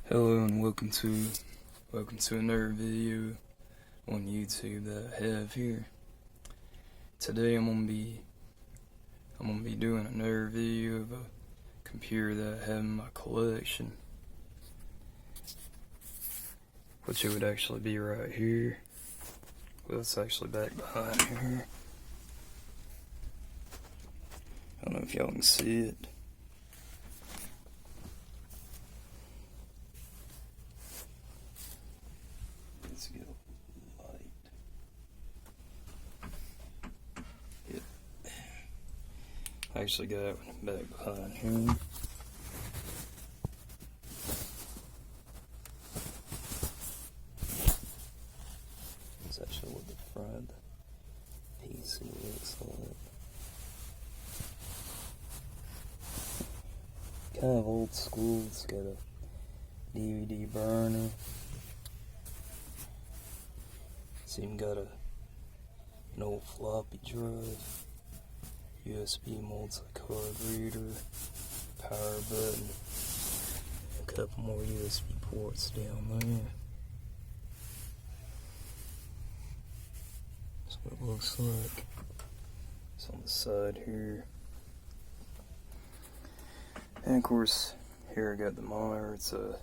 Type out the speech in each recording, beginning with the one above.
Hello and welcome to another video on YouTube that I have here. Today I'm gonna be doing another video of a computer that I have in my collection, which it would actually be right here. Well, it's actually back behind here. I don't know if y'all can see it. Let's get a light. Yep. I actually got it back behind here. That's actually what the front PC looks like. Kind of old school. It's got a DVD burner. It's even got an old floppy drive, USB multi-card reader, power button, a couple more USB ports down there. That's what it looks like. It's on the side here. And of course, here I got the monitor. It's a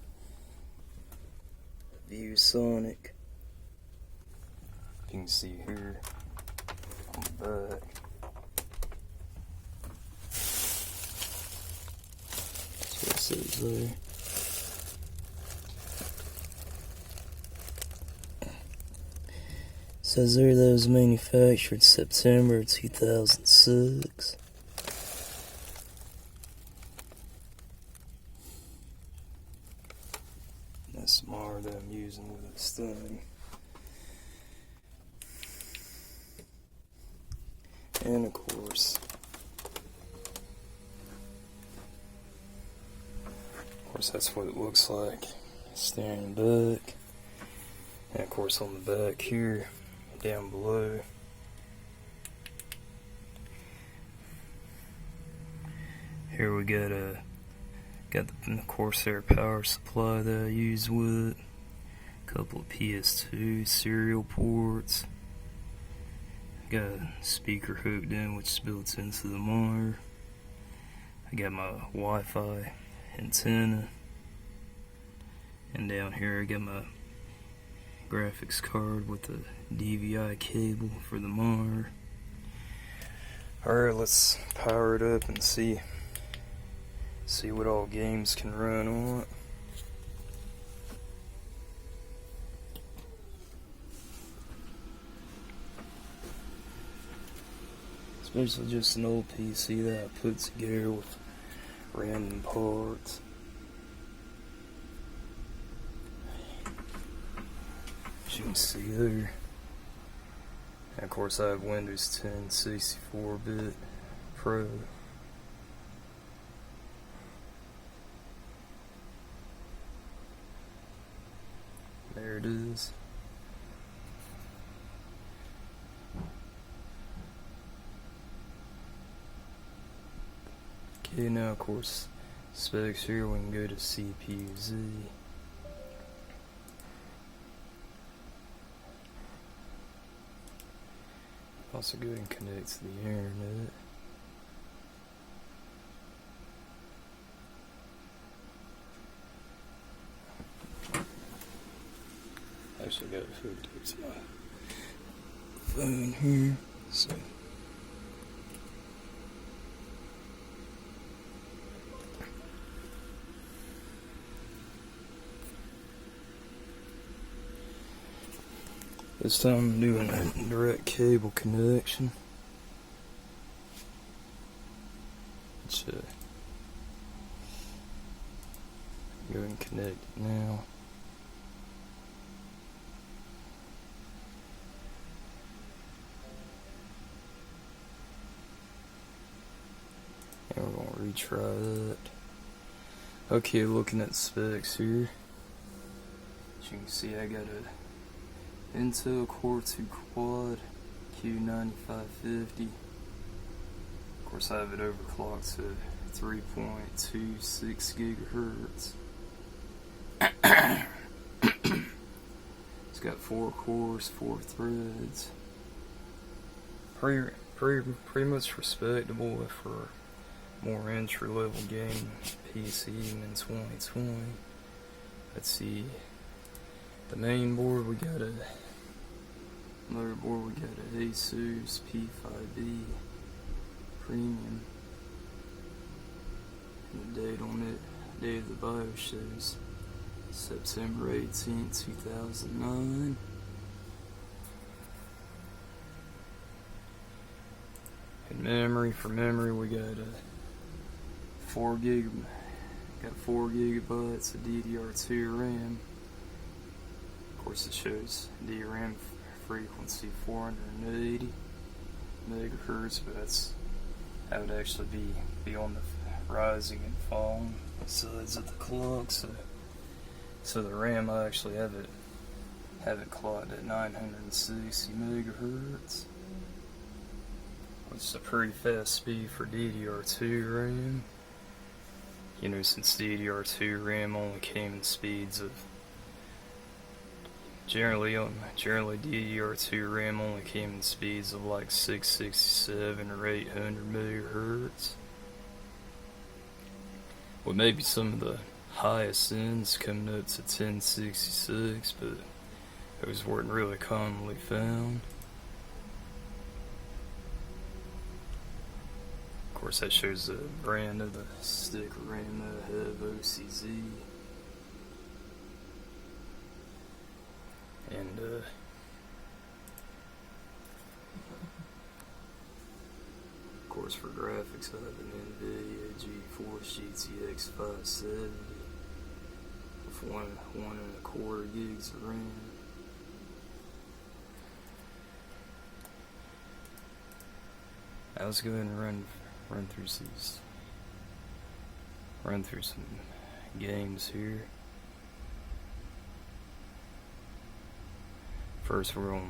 ViewSonic. You can see here on the back. That's what it says there. It says there that it was manufactured September 2006. That's the monitor that I'm using with this thing. And of course, that's what it looks like standing back. And of course, on the back here, down below, here we got the Corsair power supply that I use with it. A couple of PS2 serial ports. Got a speaker hooked in, which is built into the monitor. I got my Wi-Fi antenna, and down here I got my graphics card with the DVI cable for the monitor. Alright, let's power it up and see what all games can run on it. It's basically just an old PC that I put together with random parts. As you can see there. And of course I have Windows 10 64-bit Pro. There it is. Okay, now of course, specs here, we can go to CPU-Z. Also go ahead and connect to the internet. Actually got it hooked up to my phone here, so. This time I'm doing a direct cable connection. Let's go ahead and connect it now. And we're going to retry that. Okay, looking at the specs here. As you can see, I got a Intel Core 2 Quad Q9550. Of course, I have it overclocked to 3.26 gigahertz. It's got 4 cores, 4 threads. Pretty much respectable for more entry level game PC in 2020. Let's see. The main board, we got a motherboard, we got an ASUS P5B-premium. And the date on it, date of the BIOS shows September 18th, 2009. And memory, for memory, we got a 4 gigabytes of DDR2 RAM. Of course, it shows DRAM frequency 480 megahertz, but that's how it would actually be on the rising and falling sides of the clock. So the RAM, I actually have it clocked at 960 megahertz, which is a pretty fast speed for DDR2 RAM. You know, since DDR2 RAM only came in speeds of generally DDR2 RAM only came in speeds of like 667 or 800 megahertz. Well, maybe some of the highest ends coming up to 1066, but those weren't really commonly found. Of course, that shows the brand of the sticker RAM that I have, OCZ. And of course, for graphics, I have an NVIDIA GeForce GTX 570 with 1.25 gigs of RAM. Let's go ahead and run through some games here. First, we're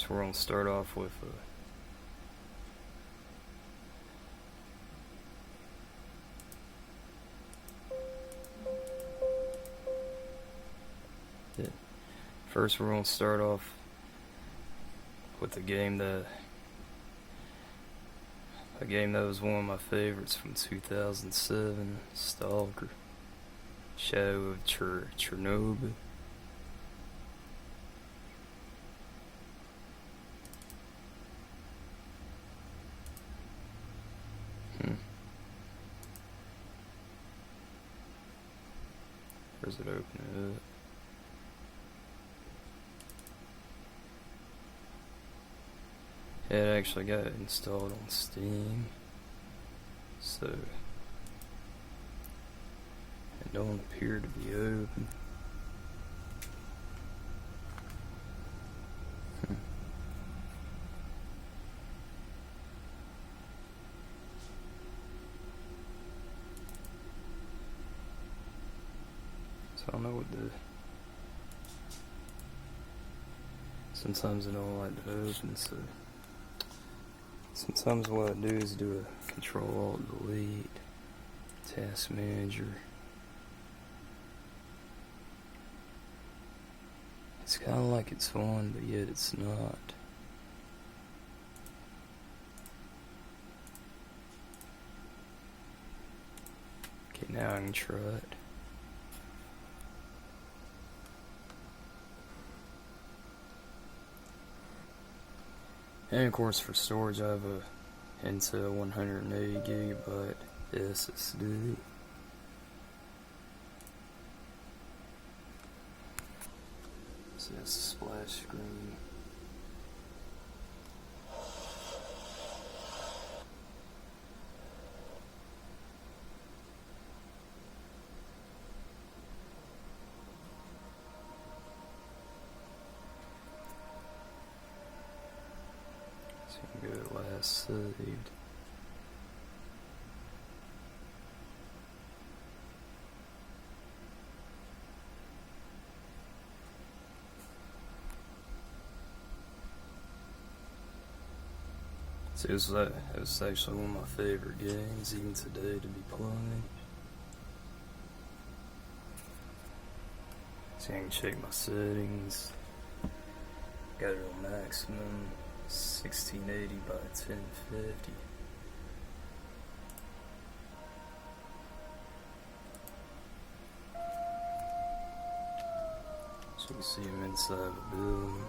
gonna start off with a game that was one of my favorites from 2007, S.T.A.L.K.E.R, Shadow of Chernobyl. Where's it opening up? Yeah, it actually got it installed on Steam, so it don't appear to be open. So I don't know what sometimes I don't like to open, so sometimes what I do is do a Control-Alt-Delete, Task Manager. It's kind of like it's on, but yet it's not. Okay, now I can try it. And of course, for storage, I have a Intel 180 gigabyte SSD. So that's a splash screen. So you can go to last saved. So it was actually one of my favorite games, even today, to be playing. So I can check my settings. Got it on maximum, 1680 by 1050. So you can see them inside the building.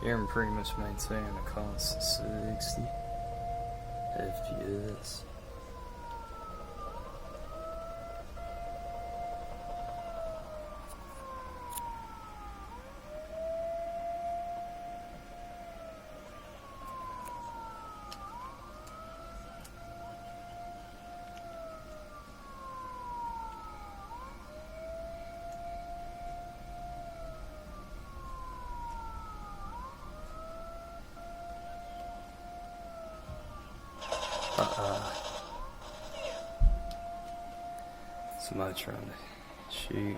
Here I'm pretty much maintaining a constant 60 FPS. Somebody trying to shoot me.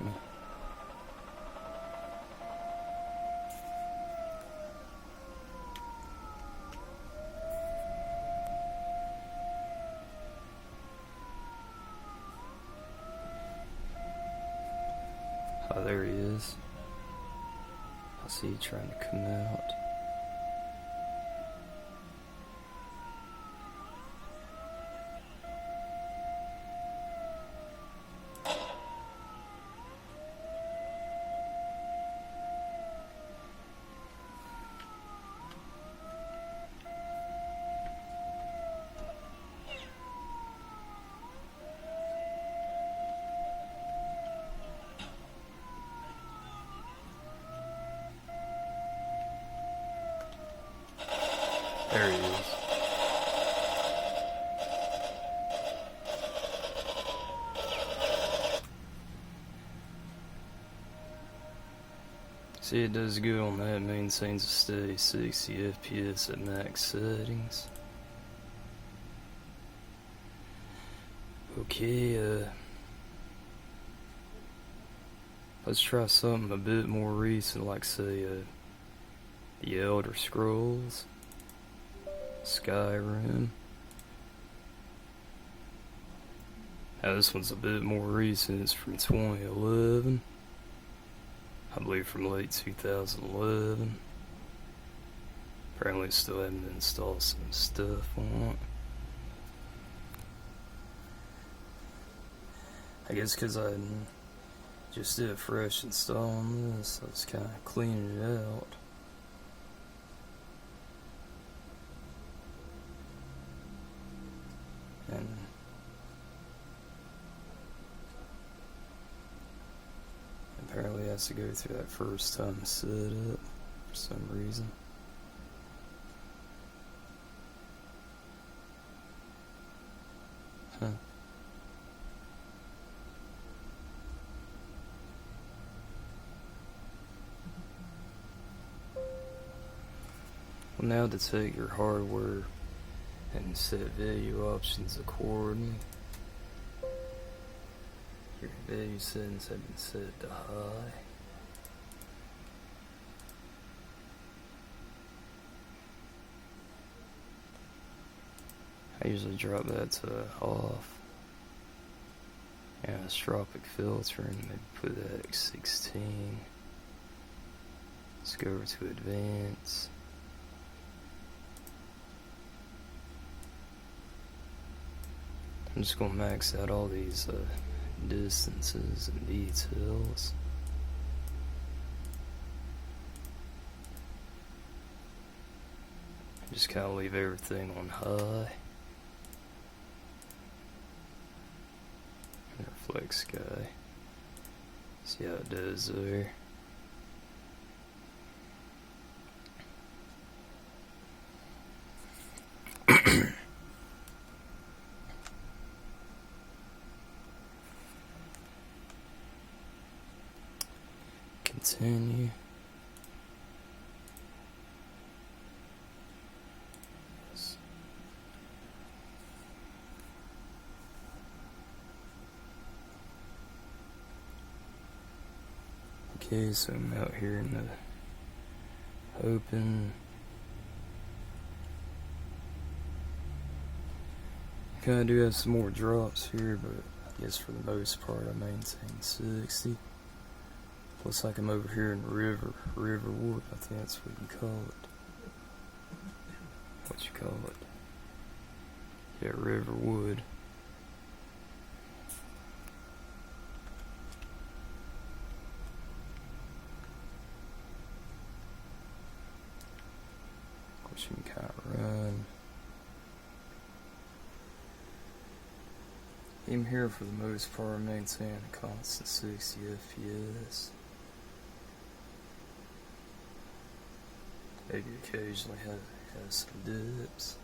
Oh, there he is. I see you trying to come out. There he is. See, it does good on that, maintains a steady 60 FPS at max settings. Okay, let's try something a bit more recent, like say, The Elder Scrolls, Skyrim. Now this one's a bit more recent, it's from 2011. I believe from late 2011. Apparently still haven't installed some stuff on it. I guess because I just did a fresh install on this, I was kind of cleaning it out. And apparently it has to go through that first time setup for some reason. Huh. Well, now to take your hardware and set value options accordingly. Your value settings have been set to high. I usually drop that to off. Anisotropic filter and maybe put that at 16. Let's go over to advanced. I'm just going to max out all these distances and details. Just kind of leave everything on high. Reflect sky. See how it does there. Continue. Okay, so I'm out here in the open. Kinda do have some more drops here, but I guess for the most part I maintain 60. Looks like I'm over here in Riverwood, I think that's what you call it. What you call it? Yeah, Riverwood. Of course you can kind of run. Even here for the most part I maintain a constant 60 FPS. Maybe occasionally has some dips.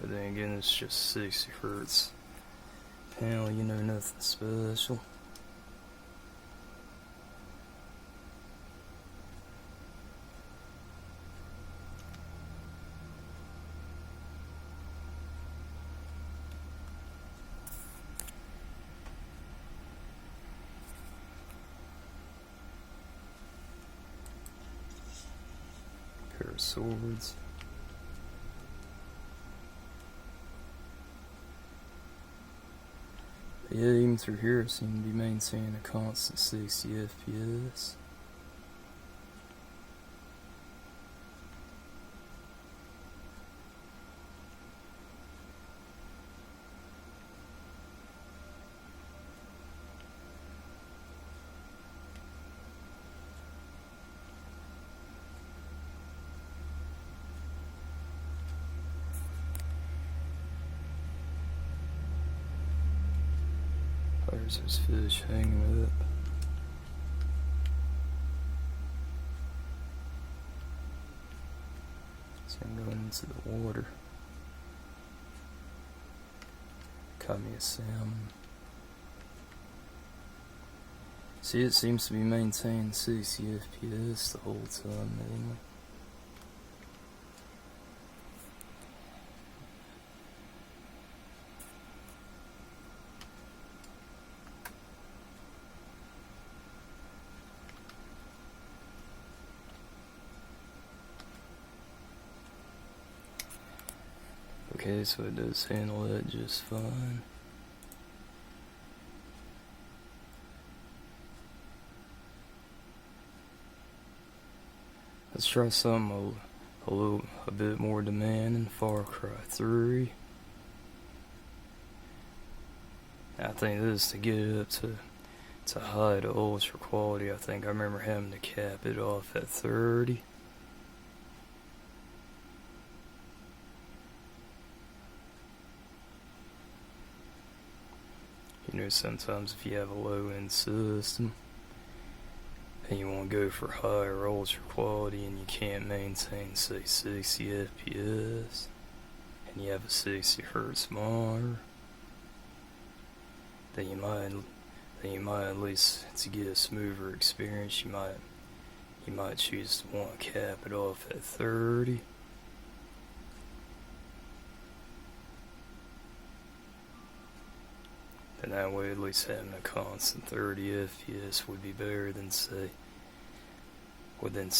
But then again, it's just 60 hertz panel, you know, nothing special. Pair of swords. But yeah, even through here I seem to be maintaining a constant 60 FPS. There's those fish hanging up. So I'm going into the water. Caught me a salmon. See, it seems to be maintaining 60 FPS the whole time mainly. Okay, so it does handle that just fine. Let's try something a bit more demanding. Far Cry 3. I think this to get it up to high to ultra quality. I think I remember having to cap it off at 30. You know, sometimes if you have a low-end system and you want to go for higher ultra quality and you can't maintain, say, 60 FPS, and you have a 60 hertz monitor, then you might at least, to get a smoother experience, you might choose to want to cap it off at 30. And that way, at least having a constant 30 FPS would be better than say having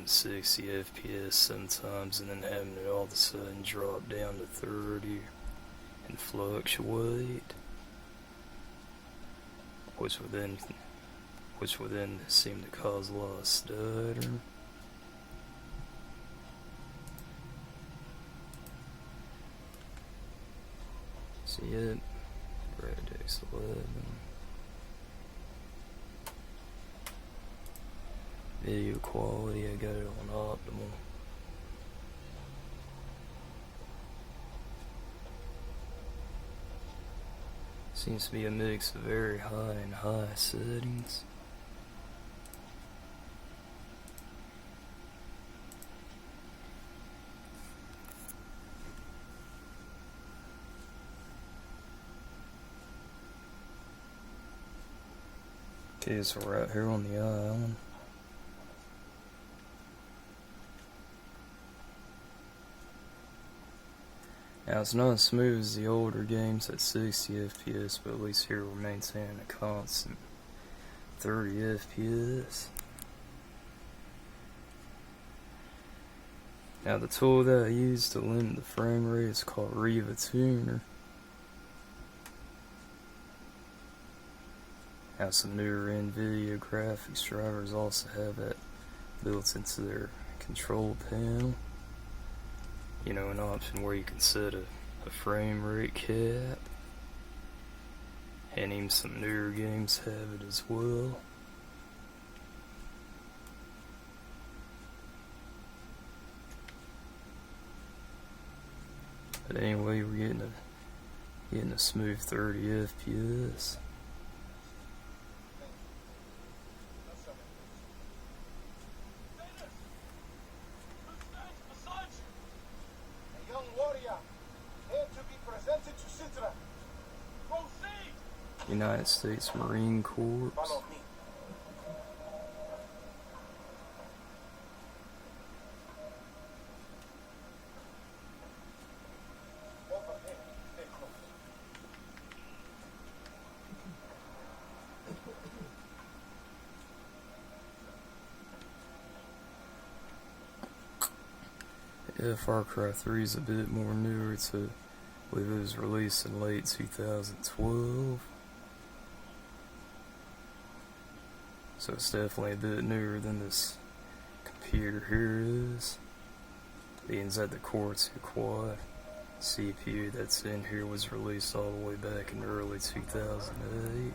60 FPS sometimes and then having it all of a sudden drop down to 30 and fluctuate, which would then seem to cause a lot of stuttering. See it? Radix 11. Video quality, I got it on optimal. Seems to be a mix of very high and high settings. Okay, so we're out here on the island. Now it's not as smooth as the older games at 60 FPS, but at least here we're maintaining a constant 30 FPS. Now the tool that I use to limit the frame rate is called Riva Tuner. Now some newer NVIDIA graphics drivers also have that built into their control panel. You know, an option where you can set a frame rate cap. And even some newer games have it as well. But anyway, we're getting a smooth 30 FPS. United States Marine Corps. Yeah, Far Cry 3 is a bit more newer too. I believe it was released in late 2012. So it's definitely a bit newer than this computer here is. Being that the Core 2 Quad CPU that's in here was released all the way back in early 2008.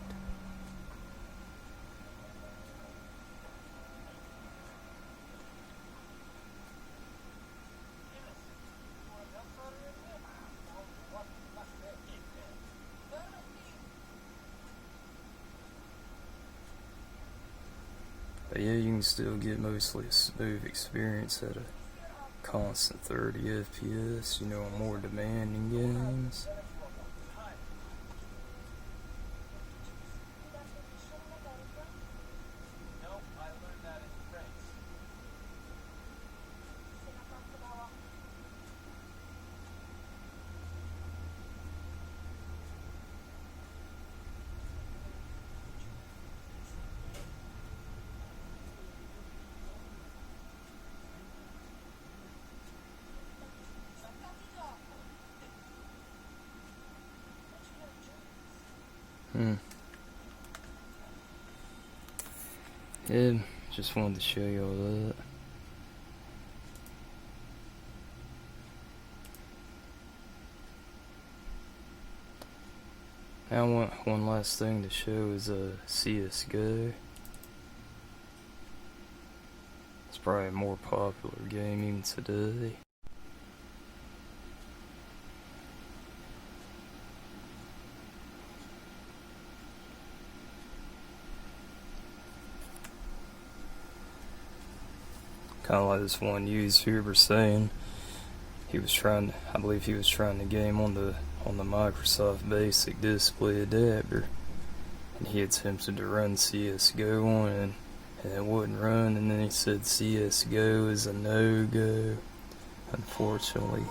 But yeah, you can still get mostly a smooth experience at a constant 30 FPS, you know, on more demanding games. Yeah, just wanted to show you all that. Now one last thing to show is CSGO. It's probably a more popular game even today. Kind of like this one YouTuber saying he was trying to, I believe he was trying to game on the Microsoft Basic Display Adapter, and he attempted to run CSGO on it, and it wouldn't run, and then he said CSGO is a no-go, unfortunately.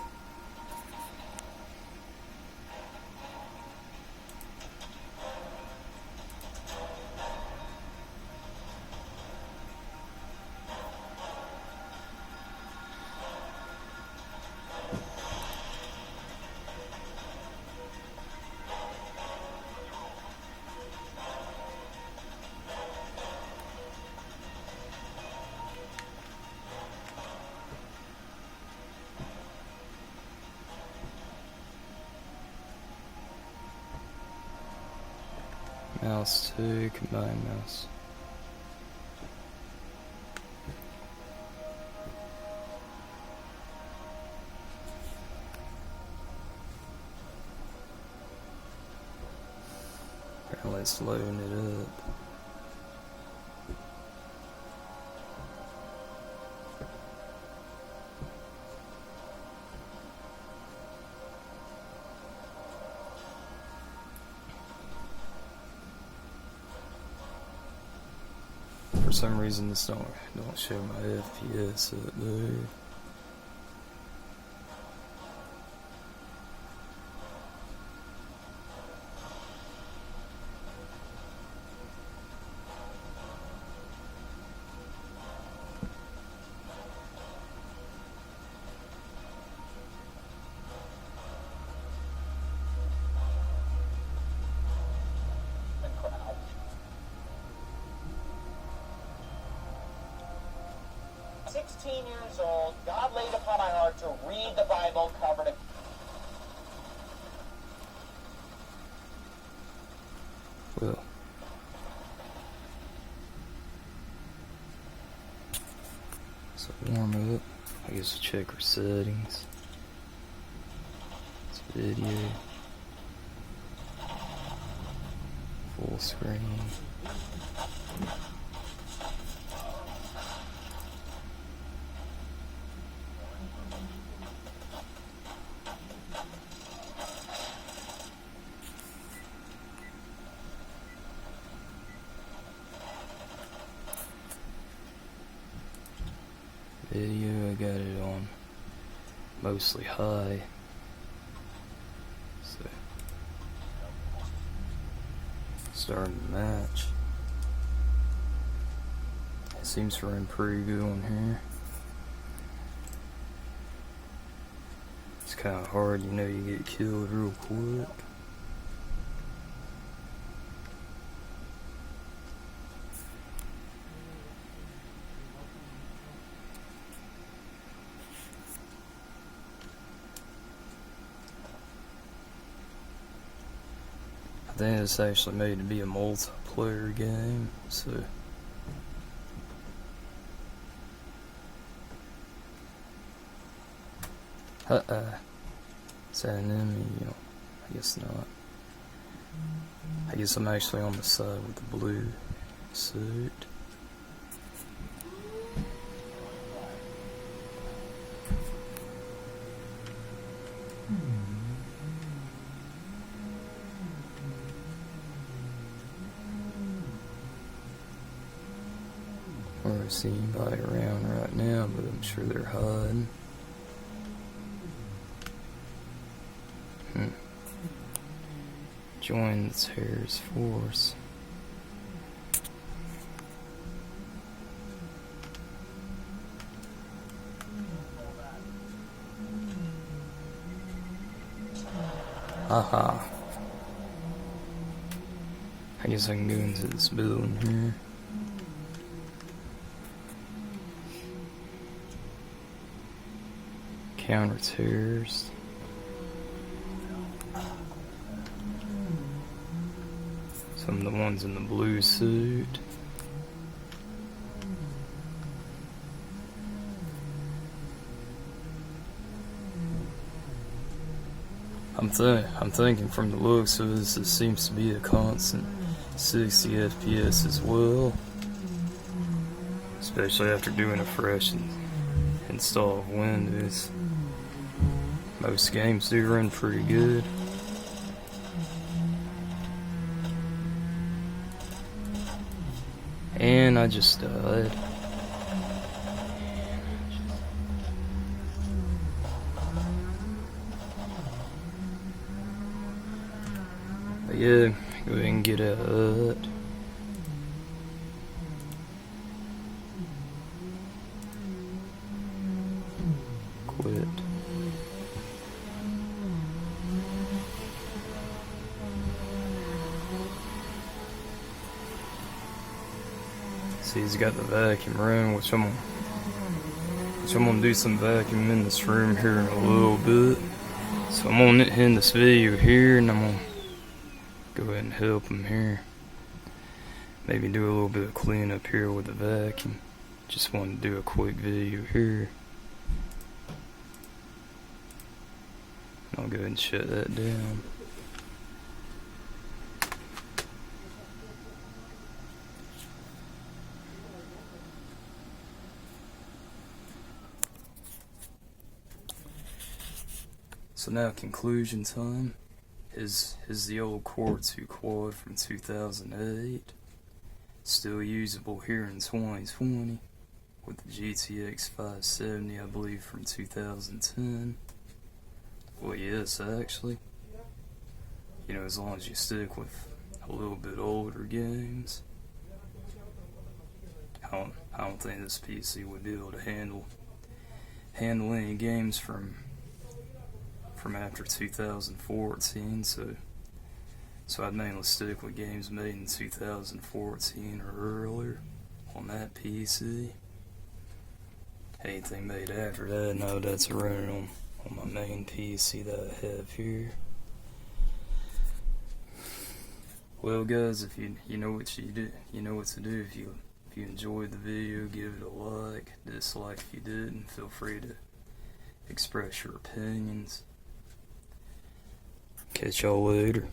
Mouse 2, combined mouse. Apparently it's loading it up. For some reason this don't show my FPS up there. 16 years old, God laid upon my heart to read the Bible cover to well, so warm up. I guess we'll check our settings. It's video. Full screen. Video, I got it on mostly high. So starting to match. It seems to run pretty good on here. It's kind of hard, you know, you get killed real quick. I think it's actually made to be a multiplayer game, so is that an enemy? I guess not. I guess I'm actually on the side with the blue suit. I don't see anybody around right now, but I'm sure they're hiding. Join the terrorist force. Haha. I guess I can go into this building here. Counter-terrorist. Some of the ones in the blue suit. I'm thinking from the looks of this seems to be a constant 60 FPS as well. Especially after doing a fresh install of Windows. Most games do run pretty good. And I just died. But yeah, go ahead and get out of that. Quit. See, he's got the vacuum room, which I'm gonna do some vacuum in this room here in a little bit. So I'm gonna end this video here, and I'm gonna go ahead and help him here. Maybe do a little bit of cleanup here with the vacuum. Just wanted to do a quick video here. I'll go ahead and shut that down. So now conclusion time. Is the old Core II Quad from 2008. Still usable here in 2020 with the GTX 570, I believe, from 2010. Well, yes, actually. You know, as long as you stick with a little bit older games. I don't think this PC would be able to handle any games from after 2014, so I'd mainly stick with games made in 2014 or earlier on that PC. Anything made after that, no, that's running on my main PC that I have here. Well, guys, if you know what you do, you know what to do. If you enjoyed the video, give it a like. Dislike if you didn't. Feel free to express your opinions. Catch y'all later.